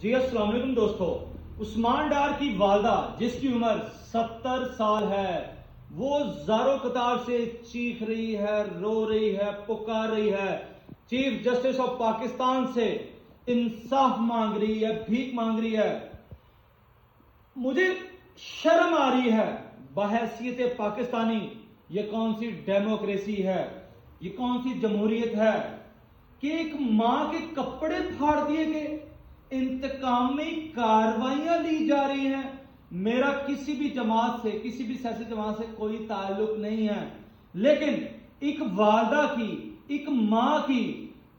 جی السلام علیکم دوستو. عثمان ڈار کی والدہ جس کی عمر 70 سال ہے وہ زارو قطار سے چیخ رہی ہے، رو رہی ہے، پکار رہی ہے، چیف جسٹس آف پاکستان سے انصاف مانگ رہی ہے، بھیک مانگ رہی ہے. مجھے شرم آ رہی ہے بحیثیت پاکستانی. یہ کون سی ڈیموکریسی ہے، یہ کون سی جمہوریت ہے کہ ایک ماں کے کپڑے پھاڑ دیے گئے، انتقامی کاروائیاں لی جا رہی ہیں. میرا کسی بھی جماعت سے، کسی بھی سیاسی جماعت سے کوئی تعلق نہیں ہے، لیکن ایک والدہ کی، ایک ماں کی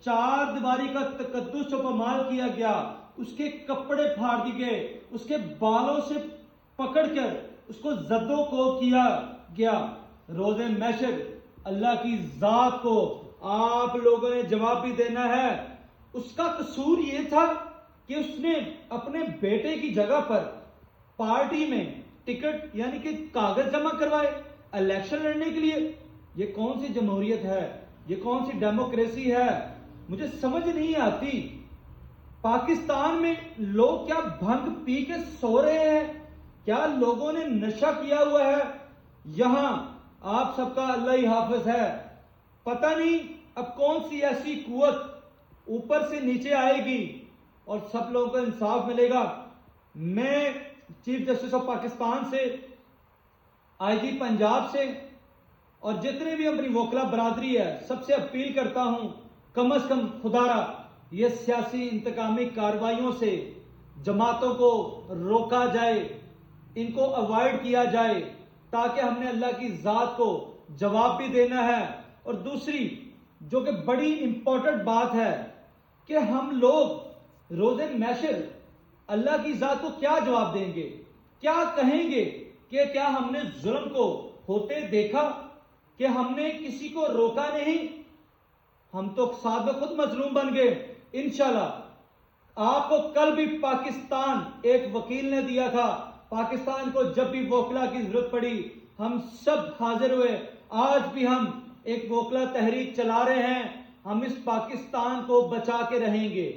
چار دیواری کا تقدس جو پامال کیا گیا، اس کے کپڑے پھاڑ دیے گئے، اس کے بالوں سے پکڑ کر اس کو زدوں کو کیا گیا. روز محشر اللہ کی ذات کو آپ لوگوں نے جواب بھی دینا ہے. اس کا قصور یہ تھا کہ اس نے اپنے بیٹے کی جگہ پر پارٹی میں ٹکٹ یعنی کہ کاغذ جمع کروائے الیکشن لڑنے کے لیے. یہ کون سی جمہوریت ہے، یہ کون سی ڈیموکریسی ہے؟ مجھے سمجھ نہیں آتی. پاکستان میں لوگ کیا بھنگ پی کے سو رہے ہیں؟ کیا لوگوں نے نشہ کیا ہوا ہے؟ یہاں آپ سب کا اللہ ہی حافظ ہے. پتہ نہیں اب کون سی ایسی قوت اوپر سے نیچے آئے گی اور سب لوگوں کو انصاف ملے گا. میں چیف جسٹس آف پاکستان سے، آئی جی پنجاب سے اور جتنے بھی اپنی وکلا برادری ہے سب سے اپیل کرتا ہوں، کم از کم خدارا یہ سیاسی انتقامی کارروائیوں سے جماعتوں کو روکا جائے، ان کو اوائڈ کیا جائے، تاکہ ہم نے اللہ کی ذات کو جواب بھی دینا ہے. اور دوسری جو کہ بڑی امپورٹنٹ بات ہے کہ ہم لوگ روز محشر اللہ کی ذات کو کیا جواب دیں گے، کیا کہیں گے کہ کیا ہم نے ظلم کو ہوتے دیکھا، کہ ہم نے کسی کو روکا نہیں؟ ہم تو ساتھ میں خود مظلوم بن گئے. انشاءاللہ آپ کو کل بھی پاکستان ایک وکیل نے دیا تھا. پاکستان کو جب بھی وکلا کی ضرورت پڑی ہم سب حاضر ہوئے. آج بھی ہم ایک وکلا تحریک چلا رہے ہیں. ہم اس پاکستان کو بچا کے رہیں گے.